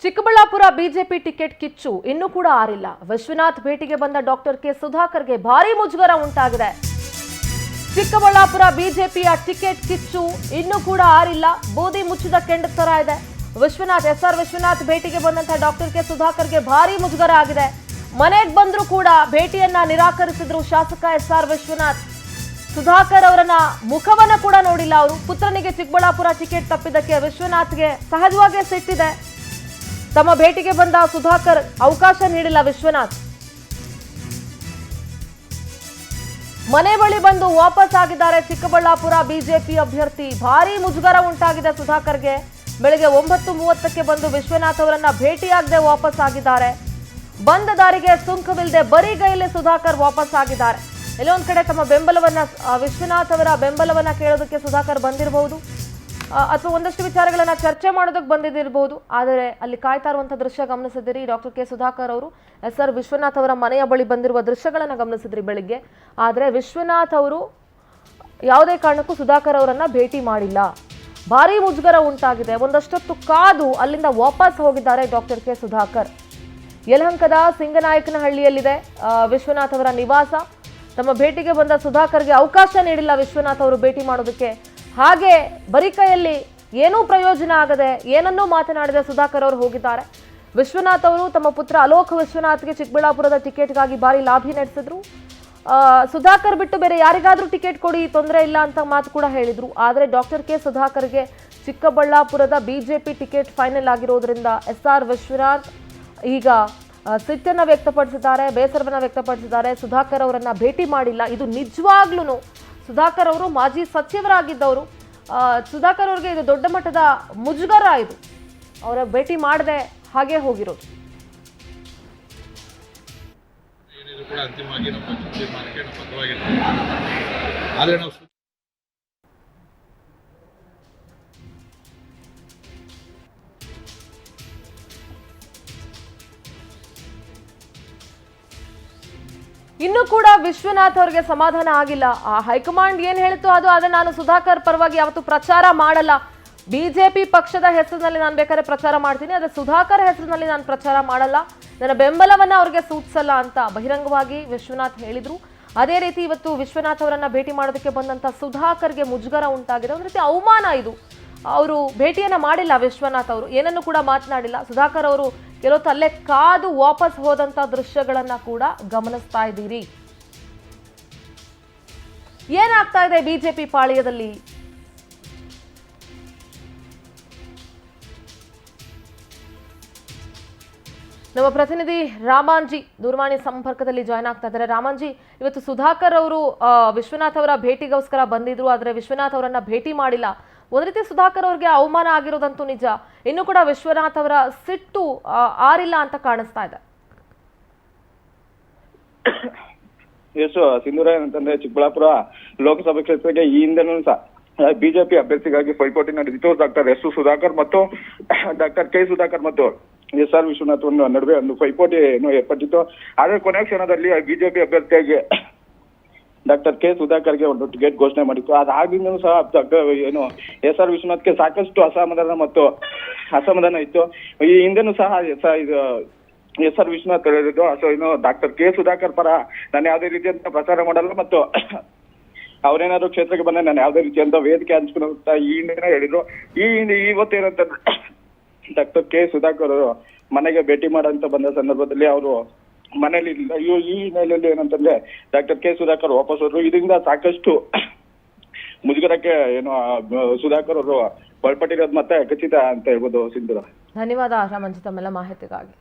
Chikkaballapur BJP ticket ಕಿಚ್ಚು ಇನ್ನೂ ಕೂಡ ಆರಿಲ್ಲ. ವಿಶ್ವನಾಥ್ ಭೇಟಿಗೆ ಬಂದ ಡಾಕ್ಟರ್ ಕೆ ಸುಧಾಕರ್ಗೆ ಭಾರಿ ಮುಜುಗರ ಉಂಟಾಗಿದೆ. ಚಿಕ್ಕಬಳ್ಳಾಪುರ ಬಿಜೆಪಿಯ ಟಿಕೆಟ್ ಕಿಚ್ಚು ಇನ್ನೂ ಕೂಡ ಆರಿಲ್ಲ. ಬೂದಿ ಮುಚ್ಚಿದ ಕೆಂಡ ತರ ಇದೆ. ಎಸ್ಆರ್ ವಿಶ್ವನಾಥ್ ಭೇಟಿಗೆ ಬಂದಂತ ಡಾಕ್ಟರ್ ಕೆ ಸುಧಾಕರ್ಗೆ ಭಾರಿ ಮುಜುಗರ ಆಗಿದೆ. ಮನೆಗೆ ಬಂದರೂ ಕೂಡ ಭೇಟಿಯನ್ನ ನಿರಾಕರಿಸಿದ್ರು ಶಾಸಕ ಎಸ್ಆರ್ ವಿಶ್ವನಾಥ್. ಸುಧಾಕರ್ ಅವರನ್ನ ಮುಖವನ್ನ ಕೂಡ ನೋಡಿಲ್ಲ. ಅವರು ಪುತ್ರನಿಗೆ ಚಿಕ್ಕಬಳ್ಳಾಪುರ ಟಿಕೆಟ್ ತಪ್ಪಿದ್ದಕ್ಕೆ ವಿಶ್ವನಾಥ್ಗೆ ಸಹಜವಾಗೇ ಸಿಟ್ಟಿದೆ. ತಮ್ಮ ಭೇಟಿಗೆ ಬಂದ ಸುಧಾಕರ್ ಅವಕಾಶ ನೀಡಿಲ್ಲ ವಿಶ್ವನಾಥ್. ಮನೆ ಬಳಿ ಬಂದು ವಾಪಸ್ ಆಗಿದ್ದಾರೆ ಚಿಕ್ಕಬಳ್ಳಾಪುರ ಬಿಜೆಪಿ ಅಭ್ಯರ್ಥಿ. ಭಾರಿ ಮುಜುಗರ ಉಂಟಾಗಿದೆ ಸುಧಾಕರ್ಗೆ. ಬೆಳಗ್ಗೆ 9:30ಕ್ಕೆ ಬಂದು ವಿಶ್ವನಾಥ್ ಅವರನ್ನ ಭೇಟಿಯಾಗದೆ ವಾಪಸ್ ಆಗಿದ್ದಾರೆ. ಬಂದ ದಾರಿಗೆ ಸುಂಕವಿಲ್ಲದೆ ಬರಿಗೈಯಲ್ಲಿ ಸುಧಾಕರ್ ವಾಪಸ್ ಆಗಿದ್ದಾರೆ. ಎಲ್ಲೊಂದ್ ಕಡೆ ತಮ್ಮ ಬೆಂಬಲವನ್ನ ವಿಶ್ವನಾಥ್ ಅವರ ಬೆಂಬಲವನ್ನ ಕೇಳೋದಕ್ಕೆ ಸುಧಾಕರ್ ಬಂದಿರಬಹುದು, ಅಥವಾ ಒಂದಷ್ಟು ವಿಚಾರಗಳನ್ನ ಚರ್ಚೆ ಮಾಡೋದಕ್ಕೆ ಬಂದಿದ್ದಿರಬಹುದು. ಆದರೆ ಅಲ್ಲಿ ಕಾಯ್ತಾ ಇರುವಂತಹ ದೃಶ್ಯ ಗಮನಿಸಿದಿರಿ. ಡಾಕ್ಟರ್ ಕೆ ಸುಧಾಕರ್ ಅವರು ಎಸ್ಆರ್ ವಿಶ್ವನಾಥ್ ಅವರ ಮನೆಯ ಬಳಿ ಬಂದಿರುವ ದೃಶ್ಯಗಳನ್ನ ಗಮನಿಸಿದ್ರಿ ಬೆಳಿಗ್ಗೆ. ಆದರೆ ವಿಶ್ವನಾಥ್ ಅವರು ಯಾವುದೇ ಕಾರಣಕ್ಕೂ ಸುಧಾಕರ್ ಅವರನ್ನ ಭೇಟಿ ಮಾಡಿಲ್ಲ. ಭಾರಿ ಮುಜುಗರ ಉಂಟಾಗಿದೆ. ಒಂದಷ್ಟೊತ್ತು ಕಾದು ಅಲ್ಲಿಂದ ವಾಪಸ್ ಹೋಗಿದ್ದಾರೆ ಡಾಕ್ಟರ್ ಕೆ ಸುಧಾಕರ್. ಯಲಹಂಕದ ಸಿಂಗನಾಯಕನಹಳ್ಳಿಯಲ್ಲಿದೆ ವಿಶ್ವನಾಥ್ ಅವರ ನಿವಾಸ. ತಮ್ಮ ಭೇಟಿಗೆ ಬಂದ ಸುಧಾಕರ್ಗೆ ಅವಕಾಶ ನೀಡಿಲ್ಲ ವಿಶ್ವನಾಥ್ ಅವರು ಭೇಟಿ ಮಾಡೋದಕ್ಕೆ. ಹಾಗೆ ಬರೀ ಕೈಯಲ್ಲಿ ಏನೂ ಪ್ರಯೋಜನ ಆಗದೆ ಏನನ್ನೂ ಮಾತನಾಡಿದ ಸುಧಾಕರ್ ಅವರು ಹೋಗಿದ್ದಾರೆ. ವಿಶ್ವನಾಥ್ ಅವರು ತಮ್ಮ ಪುತ್ರ ಅಲೋಕ್ ವಿಶ್ವನಾಥ್ಗೆ ಚಿಕ್ಕಬಳ್ಳಾಪುರದ ಟಿಕೆಟ್ಗಾಗಿ ಭಾರಿ ಲಾಭಿ ನಡೆಸಿದ್ರು. ಸುಧಾಕರ್ ಬಿಟ್ಟು ಬೇರೆ ಯಾರಿಗಾದ್ರೂ ಟಿಕೆಟ್ ಕೊಡಿ, ತೊಂದರೆ ಇಲ್ಲ ಅಂತ ಮಾತು ಕೂಡ ಹೇಳಿದ್ರು. ಆದರೆ ಡಾಕ್ಟರ್ ಕೆ ಸುಧಾಕರ್ಗೆ ಚಿಕ್ಕಬಳ್ಳಾಪುರದ ಬಿಜೆಪಿ ಟಿಕೆಟ್ ಫೈನಲ್ ಆಗಿರೋದ್ರಿಂದ ಎಸ್ಆರ್ ವಿಶ್ವನಾಥ್ ಈಗ ಸಿಟ್ಟನ್ನ ವ್ಯಕ್ತಪಡಿಸಿದ್ದಾರೆ, ಬೇಸರವನ್ನ ವ್ಯಕ್ತಪಡಿಸಿದ್ದಾರೆ. ಸುಧಾಕರ್ ಅವರನ್ನ ಭೇಟಿ ಮಾಡಿಲ್ಲ. ಇದು ನಿಜವಾಗ್ಲೂ ಸುಧಾಕರ್ ಅವರು ಮಾಜಿ ಸಚಿವರಾಗಿದ್ದವರು. ಸುಧಾಕರ್ ಅವ್ರಿಗೆ ಇದು ದೊಡ್ಡ ಮಟ್ಟದ ಮುಜುಗರ. ಇದು ಅವರ ಭೇಟಿ ಮಾಡದೆ ಹಾಗೆ ಹೋಗಿರೋದು. ಇನ್ನು ಕೂಡ ವಿಶ್ವನಾಥ್ ಅವರಿಗೆ ಸಮಾಧಾನ ಆಗಿಲ್ಲ. ಆ ಹೈಕಮಾಂಡ್ ಏನ್ ಹೇಳ್ತು ಅದು. ಆದ್ರೆ ನಾನು ಸುಧಾಕರ್ ಪರವಾಗಿ ಯಾವತ್ತೂ ಪ್ರಚಾರ ಮಾಡಲ್ಲ. ಬಿಜೆಪಿ ಪಕ್ಷದ ಹೆಸರಿನಲ್ಲಿ ನಾನು ಬೇಕಾದ್ರೆ ಪ್ರಚಾರ ಮಾಡ್ತೀನಿ, ಆದ್ರೆ ಸುಧಾಕರ್ ಹೆಸರಿನಲ್ಲಿ ನಾನು ಪ್ರಚಾರ ಮಾಡಲ್ಲ. ನನ್ನ ಬೆಂಬಲವನ್ನ ಅವ್ರಿಗೆ ಸೂಚಿಸಲ್ಲ ಅಂತ ಬಹಿರಂಗವಾಗಿ ವಿಶ್ವನಾಥ್ ಹೇಳಿದ್ರು. ಅದೇ ರೀತಿ ಇವತ್ತು ವಿಶ್ವನಾಥ್ ಅವರನ್ನ ಭೇಟಿ ಮಾಡೋದಕ್ಕೆ ಬಂದಂತ ಸುಧಾಕರ್ಗೆ ಮುಜುಗರ ಉಂಟಾಗಿದೆ. ಒಂದು ರೀತಿ ಅವಮಾನ ಇದು. ಅವರು ಭೇಟಿಯನ್ನ ಮಾಡಿಲ್ಲ ವಿಶ್ವನಾಥ್ ಅವರು, ಏನನ್ನು ಕೂಡ ಮಾತನಾಡಿಲ್ಲ. ಸುಧಾಕರ್ ಅವರು ಕೆಲವೊತ್ತು ಅಲ್ಲೇ ಕಾದು ವಾಪಸ್ ಹೋದಂತ ದೃಶ್ಯಗಳನ್ನ ಕೂಡ ಗಮನಿಸ್ತಾ ಇದ್ದೀರಿ. ಏನಾಗ್ತಾ ಇದೆ ಬಿಜೆಪಿ ಪಾಳ್ಯದಲ್ಲಿ? ನಮ್ಮ ಪ್ರತಿನಿಧಿ ರಾಮಾಂಜಿ ದೂರವಾಣಿ ಸಂಪರ್ಕದಲ್ಲಿ ಜಾಯ್ನ್ ಆಗ್ತಾ ಇದ್ದಾರೆ. ರಾಮಾಂಜಿ, ಇವತ್ತು ಸುಧಾಕರ್ ಅವರು ವಿಶ್ವನಾಥ್ ಅವರ ಭೇಟಿಗೋಸ್ಕರ ಬಂದಿದ್ರು, ಆದ್ರೆ ವಿಶ್ವನಾಥ್ ಅವರನ್ನ ಭೇಟಿ ಮಾಡಿಲ್ಲ. ಒಂದ್ ರೀತಿ ಸುಧಾಕರ್ ಅವ್ರಿಗೆ ಅವಮಾನ ಆಗಿರೋದಂತೂ ನಿಜ. ಇನ್ನು ಕೂಡ ವಿಶ್ವನಾಥ್ ಅವರ ಸಿಟ್ಟು ಆರಿಲ್ಲ ಅಂತ ಕಾಣಿಸ್ತಾ ಇದೆ. ಎಸ್ ಸಿಂಧೂರ ಏನಂತಂದ್ರೆ ಚಿಕ್ಕಬಳ್ಳಾಪುರ ಲೋಕಸಭಾ ಕ್ಷೇತ್ರಕ್ಕೆ ಈ ಹಿಂದೆನೂ ಸಹ ಬಿಜೆಪಿ ಅಭ್ಯರ್ಥಿಗಾಗಿ ಪೈಪೋಟಿ ನಡೆದಿತ್ತು. ಡಾಕ್ಟರ್ ಎಸ್ ಸುಧಾಕರ್ ಮತ್ತು ಡಾಕ್ಟರ್ ಕೆ ಸುಧಾಕರ್ ಮತ್ತು ಎಸ್ಆರ್ ವಿಶ್ವನಾಥ್ ನಡುವೆ ಒಂದು ಪೈಪೋಟಿ ಏರ್ಪಟ್ಟಿತ್ತು. ಆದ್ರೆ ಕೊನೆಯ ಕ್ಷಣದಲ್ಲಿ ಬಿಜೆಪಿ ಅಭ್ಯರ್ಥಿಯಾಗಿ ಡಾಕ್ಟರ್ ಕೆ ಸುಧಾಕರ್ಗೆ ಒಂದು ಟಿಕೆಟ್ ಘೋಷಣೆ ಮಾಡಿತ್ತು. ಅದಾಗಿಂದೂ ಸಹ ಏನು ಎಸ್ಆರ್ ವಿಶ್ವನಾಥ್ಗೆ ಸಾಕಷ್ಟು ಅಸಮಾಧಾನ ಇತ್ತು. ಈ ಹಿಂದೆನೂ ಸಹ ಎಸ್ಆರ್ ವಿಶ್ವನಾಥ್ ಹೇಳಿದ್ರು, ಸೊ ಏನು ಡಾಕ್ಟರ್ ಕೆ ಸುಧಾಕರ್ ಪರ ನಾನು ಯಾವುದೇ ರೀತಿಯಂತ ಪ್ರಚಾರ ಮಾಡಲ್ಲ ಮತ್ತು ಅವ್ರೇನಾದ್ರು ಕ್ಷೇತ್ರಕ್ಕೆ ಬಂದ್ರೆ ನಾನು ಯಾವುದೇ ರೀತಿಯಂತ ವೇದಿಕೆ ಹಂಚ್ಕೊಂಡು ಈ ಹಿಂದೆನೇ ಹೇಳಿದ್ರು. ಇವತ್ತೇನಂತಂದ್ರೆ ಡಾಕ್ಟರ್ ಕೆ ಸುಧಾಕರ್ ಅವರು ಮನೆಗೆ ಭೇಟಿ ಮಾಡಂತ ಬಂದ ಸಂದರ್ಭದಲ್ಲಿ ಅವರು ಮನೇಲಿ ಇಲ್ಲ. ಈ ಹಿನ್ನೆಲೆಯಲ್ಲಿ ಏನಂತಂದ್ರೆ ಡಾಕ್ಟರ್ ಕೆ ಸುಧಾಕರ್ ವಾಪಸ್ ಹೋದ್ರು. ಇದರಿಂದ ಸಾಕಷ್ಟು ಮುಜುಗರಕ್ಕೆ ಏನು ಸುಧಾಕರ್ ಅವರು ಒಳಪಟ್ಟಿರೋದು ಮತ್ತೆ ಖಚಿತ ಅಂತ ಹೇಳ್ಬೋದು. ಸಿಂಧೂರ, ಧನ್ಯವಾದ ರಾಮಂಜಿ ತಮ್ಮೆಲ್ಲ ಮಾಹಿತಿಗಾಗಿ.